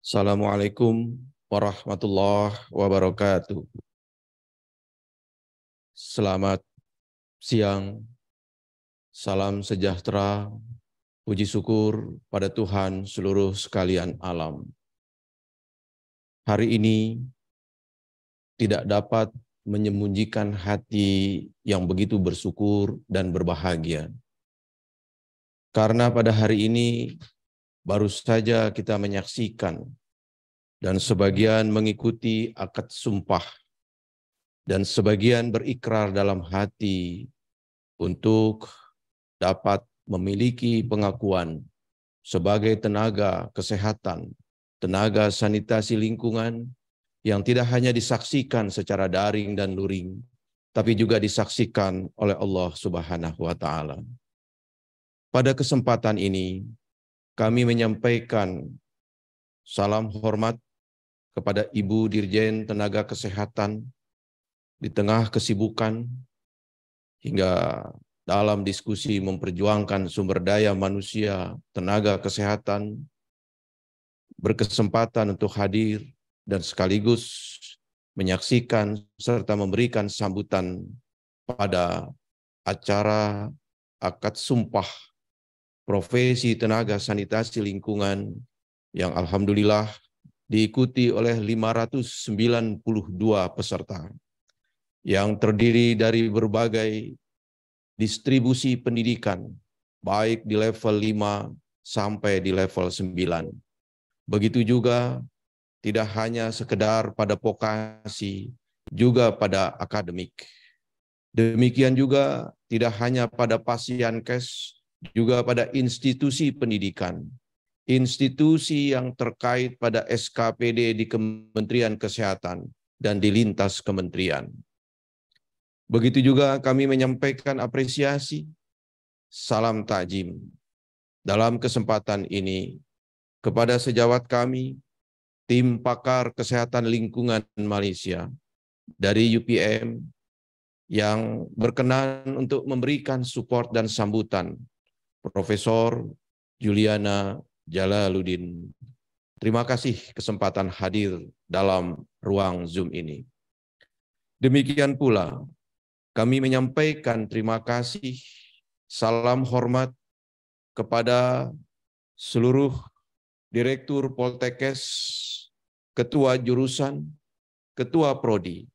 Assalamualaikum warahmatullahi wabarakatuh. Selamat siang, salam sejahtera, puji syukur pada Tuhan seluruh sekalian alam. Hari ini tidak dapat menyembunyikan hati yang begitu bersyukur dan berbahagia. Karena pada hari ini baru saja kita menyaksikan dan sebagian mengikuti akad sumpah dan sebagian berikrar dalam hati untuk dapat memiliki pengakuan sebagai tenaga kesehatan, tenaga sanitasi lingkungan yang tidak hanya disaksikan secara daring dan luring, tapi juga disaksikan oleh Allah Subhanahu wa Ta'ala. Pada kesempatan ini, kami menyampaikan salam hormat kepada Ibu Dirjen Tenaga Kesehatan di tengah kesibukan hingga dalam diskusi memperjuangkan sumber daya manusia, tenaga kesehatan, berkesempatan untuk hadir dan sekaligus menyaksikan serta memberikan sambutan pada acara akad sumpah profesi tenaga sanitasi lingkungan yang alhamdulillah diikuti oleh 592 peserta yang terdiri dari berbagai distribusi pendidikan, baik di level 5 sampai di level 9. Begitu juga tidak hanya sekedar pada vokasi, juga pada akademik. Demikian juga tidak hanya pada pasienkes, juga pada institusi pendidikan, institusi yang terkait pada SKPD di Kementerian Kesehatan dan di lintas kementerian. Begitu juga kami menyampaikan apresiasi, salam takjim dalam kesempatan ini kepada sejawat kami, tim pakar kesehatan lingkungan Malaysia dari UPM yang berkenan untuk memberikan support dan sambutan Profesor Juliana Jalaluddin. Terima kasih kesempatan hadir dalam ruang Zoom ini. Demikian pula, kami menyampaikan terima kasih, salam hormat kepada seluruh Direktur Poltekkes, Ketua Jurusan, Ketua Prodi.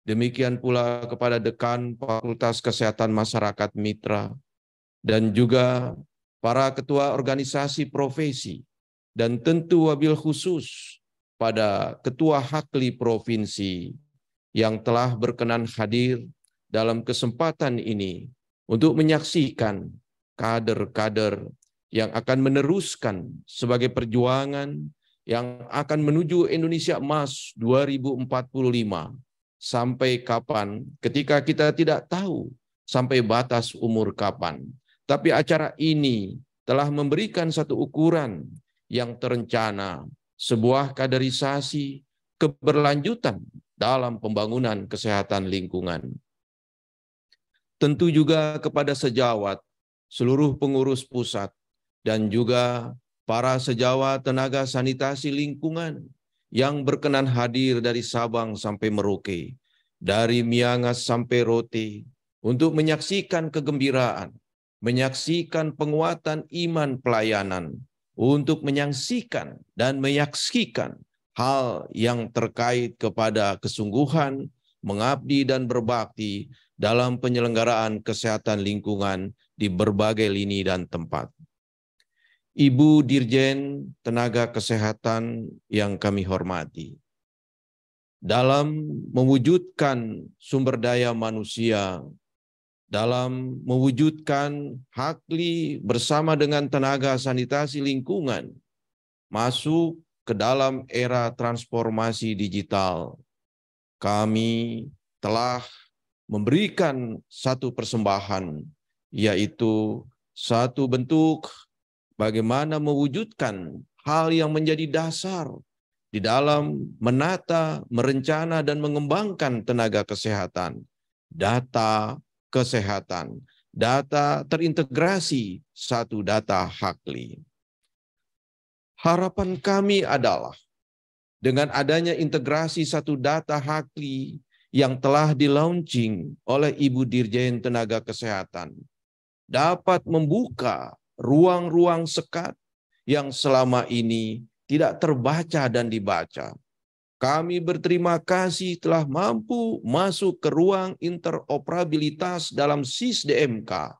Demikian pula kepada Dekan Fakultas Kesehatan Masyarakat Mitra, dan juga para ketua organisasi profesi, dan tentu wabil khusus pada Ketua Hakli Provinsi yang telah berkenan hadir dalam kesempatan ini untuk menyaksikan kader-kader yang akan meneruskan sebagai perjuangan yang akan menuju Indonesia Emas 2045. Sampai kapan? Ketika kita tidak tahu sampai batas umur kapan. Tapi acara ini telah memberikan satu ukuran yang terencana, sebuah kaderisasi, keberlanjutan dalam pembangunan kesehatan lingkungan. Tentu juga kepada sejawat, seluruh pengurus pusat, dan juga para sejawat tenaga sanitasi lingkungan yang berkenan hadir dari Sabang sampai Merauke, dari Miangas sampai Rote, untuk menyaksikan kegembiraan, menyaksikan penguatan iman pelayanan, untuk menyaksikan dan menyaksikan hal yang terkait kepada kesungguhan, mengabdi dan berbakti dalam penyelenggaraan kesehatan lingkungan di berbagai lini dan tempat. Ibu Dirjen Tenaga Kesehatan yang kami hormati, dalam mewujudkan sumber daya manusia, dalam mewujudkan Hakli bersama dengan tenaga sanitasi lingkungan, masuk ke dalam era transformasi digital, kami telah memberikan satu persembahan, yaitu satu bentuk bagaimana mewujudkan hal yang menjadi dasar di dalam menata, merencana, dan mengembangkan tenaga kesehatan. Data kesehatan, data terintegrasi, satu data Hakli. Harapan kami adalah dengan adanya integrasi satu data Hakli yang telah di-launching oleh Ibu Dirjen Tenaga Kesehatan, dapat membuka ruang-ruang sekat yang selama ini tidak terbaca dan dibaca. Kami berterima kasih telah mampu masuk ke ruang interoperabilitas dalam SIS-DMK.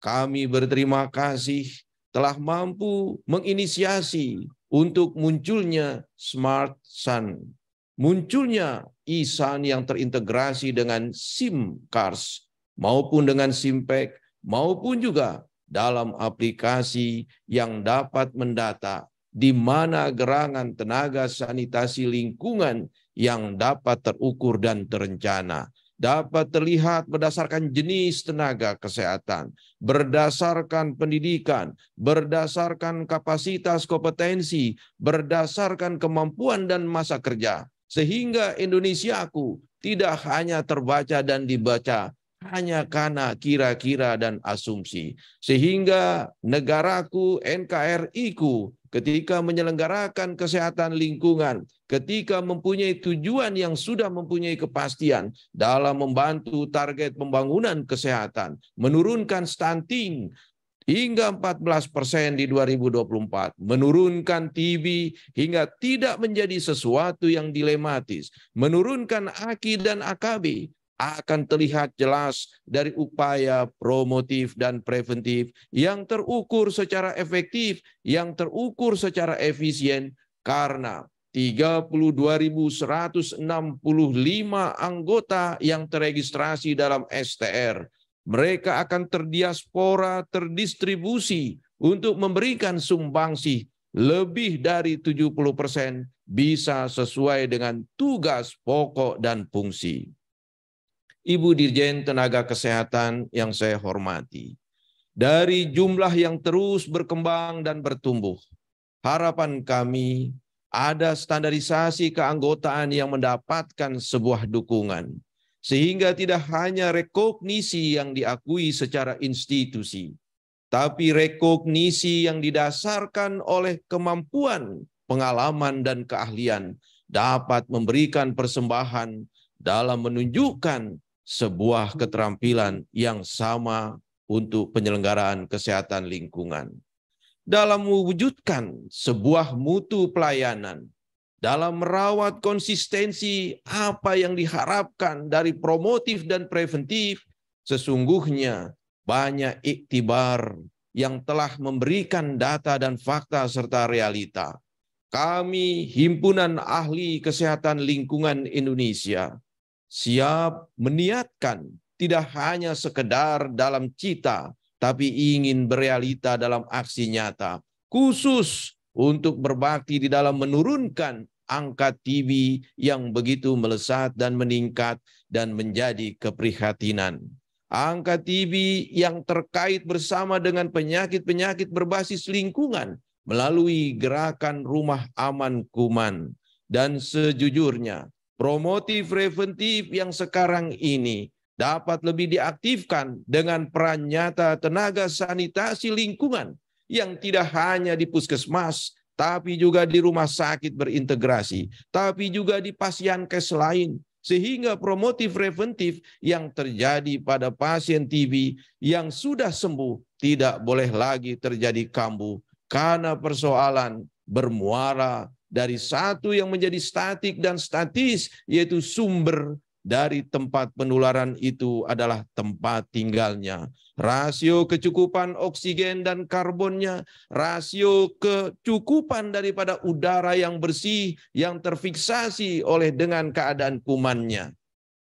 Kami berterima kasih telah mampu menginisiasi untuk munculnya Smart SAN, munculnya e-SAN yang terintegrasi dengan SIM cards maupun dengan SIMPAC maupun juga dalam aplikasi yang dapat mendata di mana gerangan tenaga sanitasi lingkungan yang dapat terukur dan terencana, dapat terlihat berdasarkan jenis tenaga kesehatan, berdasarkan pendidikan, berdasarkan kapasitas kompetensi, berdasarkan kemampuan dan masa kerja, sehingga Indonesiaku tidak hanya terbaca dan dibaca hanya karena kira-kira dan asumsi, sehingga negaraku, NKRI-ku, ketika menyelenggarakan kesehatan lingkungan, ketika mempunyai tujuan yang sudah mempunyai kepastian dalam membantu target pembangunan kesehatan, menurunkan stunting hingga 14% di 2024, menurunkan TB hingga tidak menjadi sesuatu yang dilematis, menurunkan AKI dan AKB, akan terlihat jelas dari upaya promotif dan preventif yang terukur secara efektif, yang terukur secara efisien, karena 32.165 anggota yang teregistrasi dalam STR. Mereka akan terdiaspora, terdistribusi untuk memberikan sumbangsih lebih dari 70% bisa sesuai dengan tugas pokok dan fungsi. Ibu Dirjen Tenaga Kesehatan yang saya hormati, dari jumlah yang terus berkembang dan bertumbuh, harapan kami ada standarisasi keanggotaan yang mendapatkan sebuah dukungan, sehingga tidak hanya rekognisi yang diakui secara institusi, tapi rekognisi yang didasarkan oleh kemampuan, pengalaman, dan keahlian dapat memberikan persembahan dalam menunjukkan sebuah keterampilan yang sama untuk penyelenggaraan kesehatan lingkungan. Dalam mewujudkan sebuah mutu pelayanan, dalam merawat konsistensi apa yang diharapkan dari promotif dan preventif, sesungguhnya banyak iktibar yang telah memberikan data dan fakta serta realita. Kami, Himpunan Ahli Kesehatan Lingkungan Indonesia, siap meniatkan tidak hanya sekedar dalam cita, tapi ingin berealita dalam aksi nyata, khusus untuk berbakti di dalam menurunkan angka TB yang begitu melesat dan meningkat dan menjadi keprihatinan. Angka TB yang terkait bersama dengan penyakit-penyakit berbasis lingkungan melalui gerakan Rumah Aman Kuman. Dan sejujurnya, promotif preventif yang sekarang ini dapat lebih diaktifkan dengan peran nyata tenaga sanitasi lingkungan yang tidak hanya di puskesmas, tapi juga di rumah sakit berintegrasi, tapi juga di pasienkes lain, sehingga promotif preventif yang terjadi pada pasien TB yang sudah sembuh tidak boleh lagi terjadi kambuh, karena persoalan bermuara dari satu yang menjadi statik dan statis, yaitu sumber dari tempat penularan itu adalah tempat tinggalnya. Rasio kecukupan oksigen dan karbonnya, rasio kecukupan daripada udara yang bersih yang terfiksasi oleh dengan keadaan kumannya.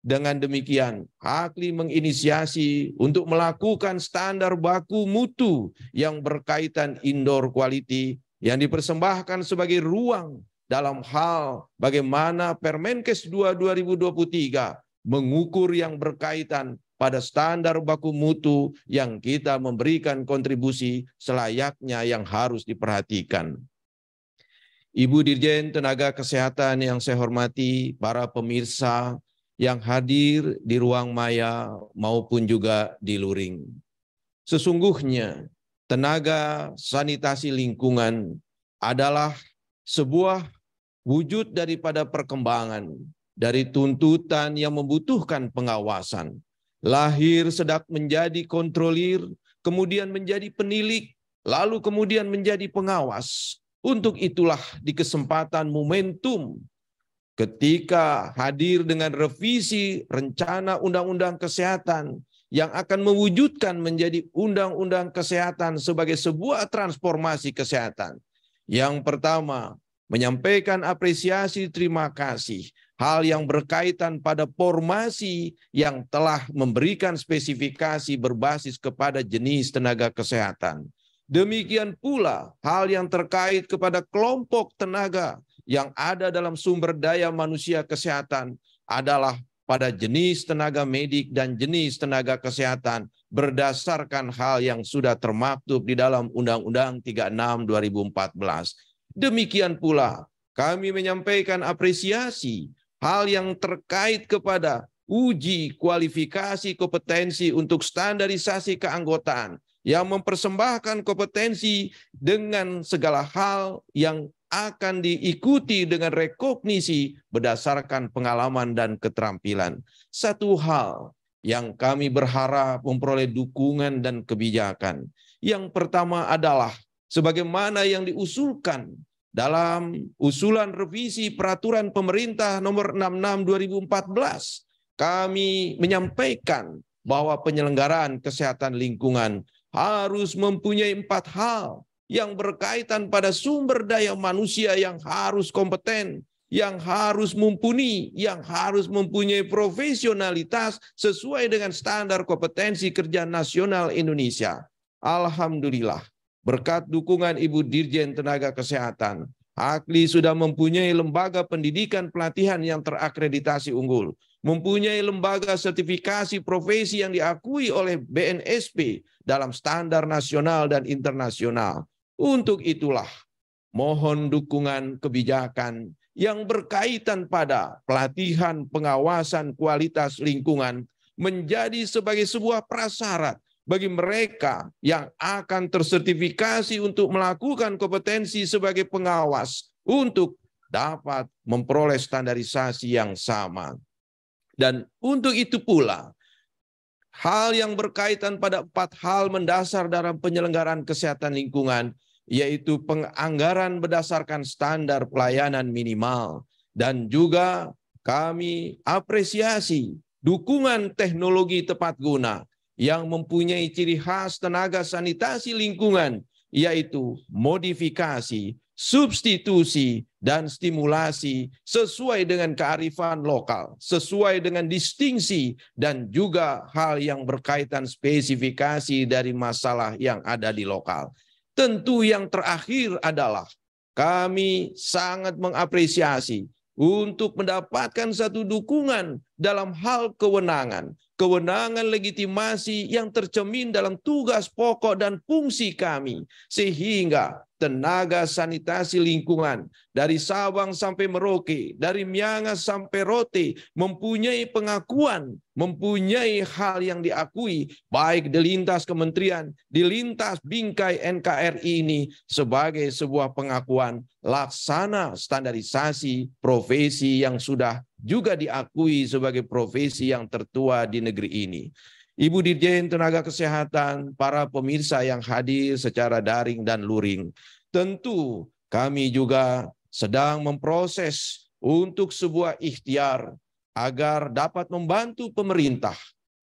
Dengan demikian, Hakli menginisiasi untuk melakukan standar baku mutu yang berkaitan indoor quality yang dipersembahkan sebagai ruang dalam hal bagaimana Permenkes 2 2023 mengukur yang berkaitan pada standar baku mutu yang kita memberikan kontribusi selayaknya yang harus diperhatikan. Ibu Dirjen Tenaga Kesehatan yang saya hormati, para pemirsa yang hadir di ruang maya maupun juga di luring. Sesungguhnya tenaga sanitasi lingkungan adalah sebuah wujud daripada perkembangan, dari tuntutan yang membutuhkan pengawasan. Lahir sedang menjadi kontrolir, kemudian menjadi penilik, lalu kemudian menjadi pengawas. Untuk itulah di kesempatan momentum ketika hadir dengan revisi rencana Undang-Undang Kesehatan yang akan mewujudkan menjadi Undang-Undang Kesehatan sebagai sebuah transformasi kesehatan. Yang pertama, menyampaikan apresiasi terima kasih hal yang berkaitan pada formasi yang telah memberikan spesifikasi berbasis kepada jenis tenaga kesehatan. Demikian pula hal yang terkait kepada kelompok tenaga yang ada dalam sumber daya manusia kesehatan adalah pada jenis tenaga medik dan jenis tenaga kesehatan berdasarkan hal yang sudah termaktub di dalam Undang-Undang 36 2014. Demikian pula kami menyampaikan apresiasi hal yang terkait kepada uji kualifikasi kompetensi untuk standarisasi keanggotaan yang mempersembahkan kompetensi dengan segala hal yang akan diikuti dengan rekognisi berdasarkan pengalaman dan keterampilan. Satu hal yang kami berharap memperoleh dukungan dan kebijakan. Yang pertama adalah sebagaimana yang diusulkan dalam usulan revisi peraturan pemerintah nomor 66 2014, kami menyampaikan bahwa penyelenggaraan kesehatan lingkungan harus mempunyai 4 hal yang berkaitan pada sumber daya manusia yang harus kompeten, yang harus mumpuni, yang harus mempunyai profesionalitas sesuai dengan standar kompetensi kerja nasional Indonesia. Alhamdulillah, berkat dukungan Ibu Dirjen Tenaga Kesehatan, AKLI sudah mempunyai lembaga pendidikan pelatihan yang terakreditasi unggul, mempunyai lembaga sertifikasi profesi yang diakui oleh BNSP dalam standar nasional dan internasional. Untuk itulah, mohon dukungan kebijakan yang berkaitan pada pelatihan pengawasan kualitas lingkungan menjadi sebagai sebuah prasyarat bagi mereka yang akan tersertifikasi untuk melakukan kompetensi sebagai pengawas untuk dapat memperoleh standarisasi yang sama. Dan untuk itu pula, hal yang berkaitan pada 4 hal mendasar dalam penyelenggaraan kesehatan lingkungan, yaitu penganggaran berdasarkan standar pelayanan minimal. Dan juga kami apresiasi dukungan teknologi tepat guna yang mempunyai ciri khas tenaga sanitasi lingkungan, yaitu modifikasi, substitusi, dan stimulasi sesuai dengan kearifan lokal, sesuai dengan distingsi, dan juga hal yang berkaitan spesifikasi dari masalah yang ada di lokal. Tentu yang terakhir adalah kami sangat mengapresiasi untuk mendapatkan satu dukungan dalam hal kewenangan legitimasi yang tercermin dalam tugas pokok dan fungsi kami, sehingga tenaga sanitasi lingkungan dari Sabang sampai Merauke, dari Miangas sampai Rote mempunyai pengakuan, mempunyai hal yang diakui baik di lintas kementerian, di lintas bingkai NKRI ini sebagai sebuah pengakuan laksana standarisasi profesi yang sudah juga diakui sebagai profesi yang tertua di negeri ini. Ibu Dirjen Tenaga Kesehatan, para pemirsa yang hadir secara daring dan luring, tentu kami juga sedang memproses untuk sebuah ikhtiar agar dapat membantu pemerintah,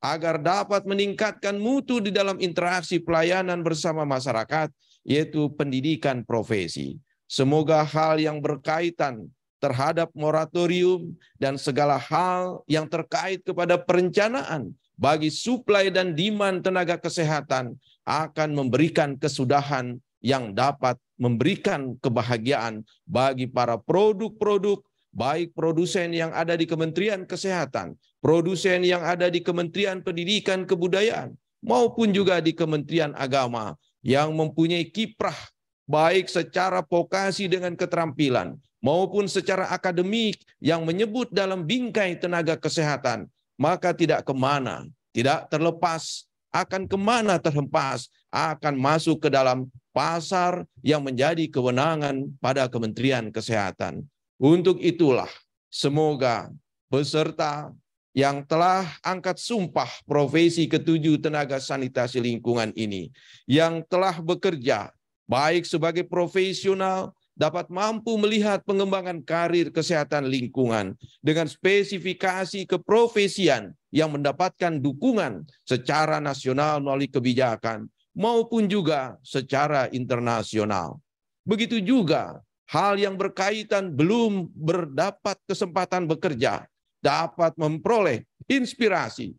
agar dapat meningkatkan mutu di dalam interaksi pelayanan bersama masyarakat, yaitu pendidikan profesi. Semoga hal yang berkaitan terhadap moratorium dan segala hal yang terkait kepada perencanaan bagi suplai dan demand tenaga kesehatan akan memberikan kesudahan yang dapat memberikan kebahagiaan bagi para produk-produk, baik produsen yang ada di Kementerian Kesehatan, produsen yang ada di Kementerian Pendidikan Kebudayaan, maupun juga di Kementerian Agama yang mempunyai kiprah baik secara vokasi dengan keterampilan maupun secara akademik yang menyebut dalam bingkai tenaga kesehatan, maka tidak kemana, tidak terlepas, akan kemana terhempas, akan masuk ke dalam pasar yang menjadi kewenangan pada Kementerian Kesehatan. Untuk itulah semoga peserta yang telah angkat sumpah profesi ketujuh tenaga sanitasi lingkungan ini, yang telah bekerja baik sebagai profesional, dapat mampu melihat pengembangan karir kesehatan lingkungan dengan spesifikasi keprofesian yang mendapatkan dukungan secara nasional melalui kebijakan maupun juga secara internasional. Begitu juga hal yang berkaitan belum berdapat kesempatan bekerja, dapat memperoleh inspirasi,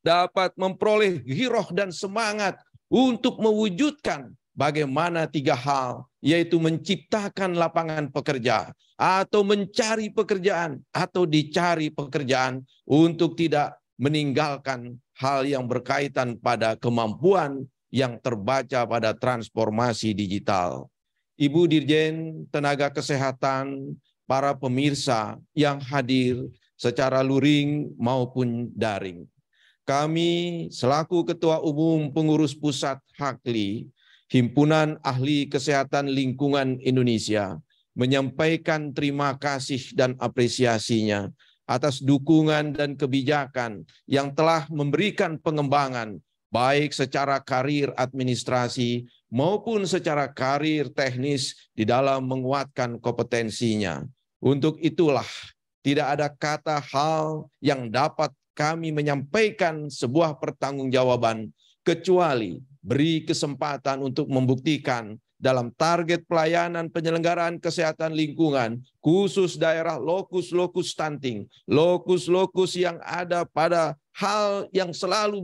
dapat memperoleh giroh dan semangat untuk mewujudkan bagaimana 3 hal, yaitu menciptakan lapangan pekerja, atau mencari pekerjaan, atau dicari pekerjaan, untuk tidak meninggalkan hal yang berkaitan pada kemampuan yang terbaca pada transformasi digital. Ibu Dirjen Tenaga Kesehatan, para pemirsa yang hadir secara luring maupun daring. Kami selaku Ketua Umum Pengurus Pusat HAKLI, Himpunan Ahli Kesehatan Lingkungan Indonesia, menyampaikan terima kasih dan apresiasinya atas dukungan dan kebijakan yang telah memberikan pengembangan baik secara karir administrasi maupun secara karir teknis di dalam menguatkan kompetensinya. Untuk itulah tidak ada kata hal yang dapat kami menyampaikan sebuah pertanggungjawaban kecuali beri kesempatan untuk membuktikan dalam target pelayanan penyelenggaraan kesehatan lingkungan, khusus daerah lokus-lokus stunting, lokus-lokus yang ada pada hal yang selalu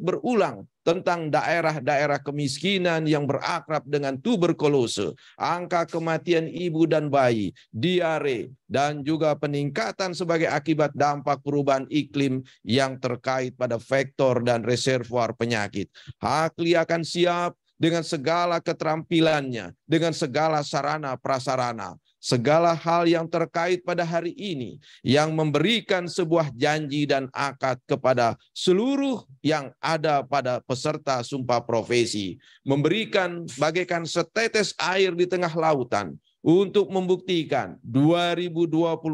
berulang tentang daerah-daerah kemiskinan yang berakrab dengan tuberkulose, angka kematian ibu dan bayi, diare, dan juga peningkatan sebagai akibat dampak perubahan iklim yang terkait pada vektor dan reservoir penyakit. HAKLI akan siap dengan segala keterampilannya, dengan segala sarana prasarana, segala hal yang terkait pada hari ini, yang memberikan sebuah janji dan akad kepada seluruh yang ada pada peserta sumpah profesi, memberikan bagaikan setetes air di tengah lautan untuk membuktikan 2024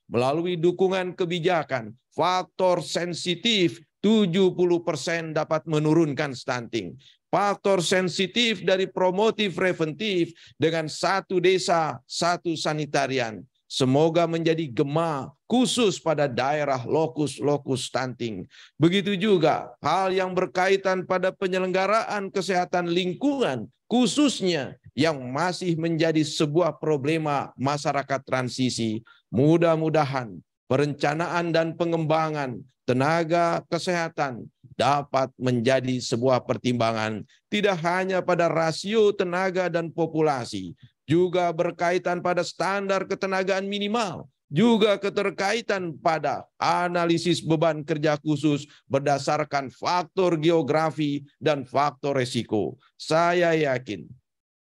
melalui dukungan kebijakan faktor sensitif 70% dapat menurunkan stunting. Faktor sensitif dari promotif preventif dengan 1 desa, 1 sanitarian. Semoga menjadi gema khusus pada daerah lokus-lokus stunting. Begitu juga hal yang berkaitan pada penyelenggaraan kesehatan lingkungan, khususnya yang masih menjadi sebuah problema masyarakat transisi. Mudah-mudahan perencanaan dan pengembangan tenaga kesehatan dapat menjadi sebuah pertimbangan tidak hanya pada rasio tenaga dan populasi, juga berkaitan pada standar ketenagaan minimal, juga keterkaitan pada analisis beban kerja khusus berdasarkan faktor geografi dan faktor resiko. Saya yakin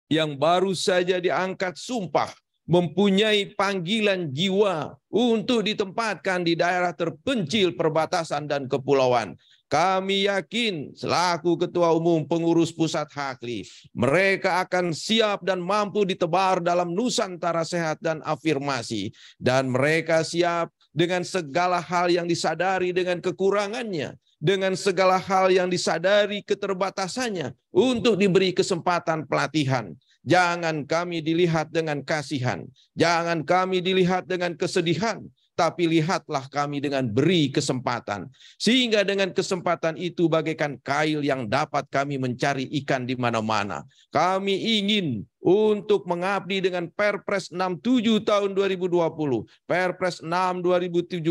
yang baru saja diangkat sumpah mempunyai panggilan jiwa untuk ditempatkan di daerah terpencil, perbatasan, dan kepulauan. Kami yakin selaku Ketua Umum Pengurus Pusat HAKLI, mereka akan siap dan mampu ditebar dalam Nusantara sehat dan afirmasi. Dan mereka siap dengan segala hal yang disadari dengan kekurangannya, dengan segala hal yang disadari keterbatasannya untuk diberi kesempatan pelatihan. Jangan kami dilihat dengan kasihan, jangan kami dilihat dengan kesedihan, tapi lihatlah kami dengan beri kesempatan. Sehingga dengan kesempatan itu bagaikan kail yang dapat kami mencari ikan di mana-mana. Kami ingin untuk mengabdi dengan Perpres 67 tahun 2020, Perpres 6 2017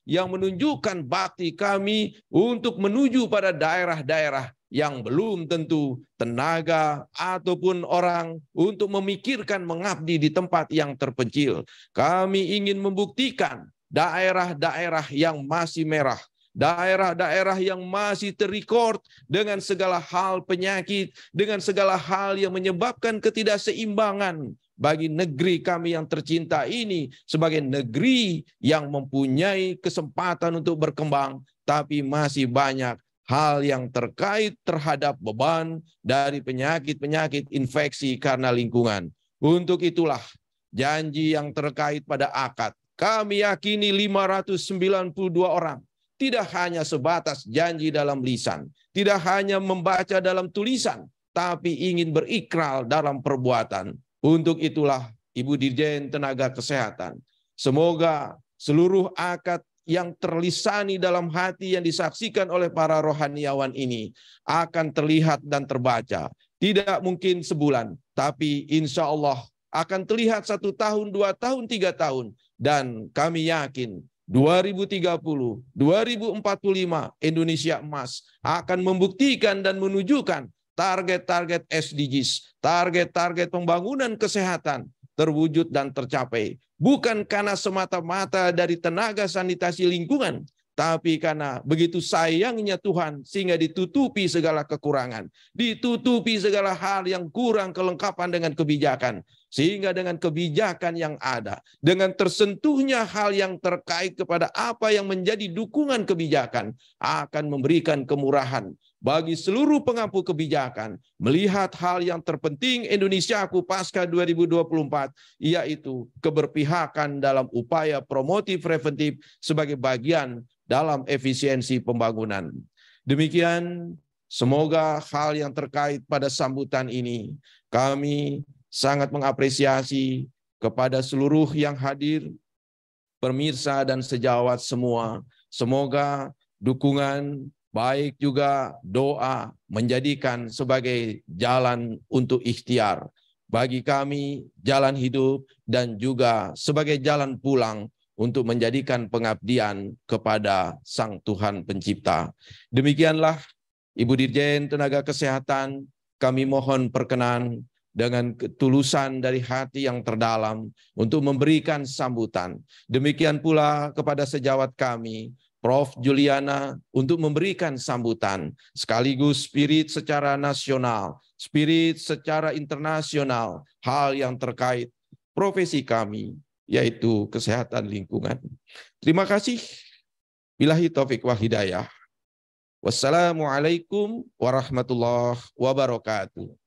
yang menunjukkan bakti kami untuk menuju pada daerah-daerah yang belum tentu tenaga ataupun orang untuk memikirkan mengabdi di tempat yang terpencil. Kami ingin membuktikan daerah-daerah yang masih merah, daerah-daerah yang masih terrecord dengan segala hal penyakit, dengan segala hal yang menyebabkan ketidakseimbangan bagi negeri kami yang tercinta ini sebagai negeri yang mempunyai kesempatan untuk berkembang, tapi masih banyak hal yang terkait terhadap beban dari penyakit-penyakit infeksi karena lingkungan. Untuk itulah janji yang terkait pada akad. Kami yakini 592 orang. Tidak hanya sebatas janji dalam lisan, tidak hanya membaca dalam tulisan, tapi ingin berikrar dalam perbuatan. Untuk itulah Ibu Dirjen Tenaga Kesehatan, semoga seluruh akad yang terlisani dalam hati yang disaksikan oleh para rohaniawan ini akan terlihat dan terbaca. Tidak mungkin sebulan, tapi insya Allah akan terlihat 1 tahun, 2 tahun, 3 tahun. Dan kami yakin 2030, 2045 Indonesia emas akan membuktikan dan menunjukkan target-target SDGs, target-target pembangunan kesehatan terwujud dan tercapai. Bukan karena semata-mata dari tenaga sanitasi lingkungan, tapi karena begitu sayangnya Tuhan sehingga ditutupi segala kekurangan, ditutupi segala hal yang kurang kelengkapan dengan kebijakan. Sehingga dengan kebijakan yang ada, dengan tersentuhnya hal yang terkait kepada apa yang menjadi dukungan kebijakan, akan memberikan kemurahan bagi seluruh pengampu kebijakan. Melihat hal yang terpenting Indonesiaku pasca 2024, yaitu keberpihakan dalam upaya promotif preventif sebagai bagian dalam efisiensi pembangunan. Demikian, semoga hal yang terkait pada sambutan ini, kami sangat mengapresiasi kepada seluruh yang hadir, pemirsa dan sejawat semua. Semoga dukungan, baik juga doa, menjadikan sebagai jalan untuk ikhtiar bagi kami, jalan hidup, dan juga sebagai jalan pulang untuk menjadikan pengabdian kepada Sang Tuhan Pencipta. Demikianlah Ibu Dirjen Tenaga Kesehatan, kami mohon perkenan dengan ketulusan dari hati yang terdalam untuk memberikan sambutan. Demikian pula kepada sejawat kami, Prof. Juliana, untuk memberikan sambutan, sekaligus spirit secara nasional, spirit secara internasional, hal yang terkait profesi kami, yaitu kesehatan lingkungan. Terima kasih. Billahi taufik wal hidayah. Wassalamualaikum warahmatullahi wabarakatuh.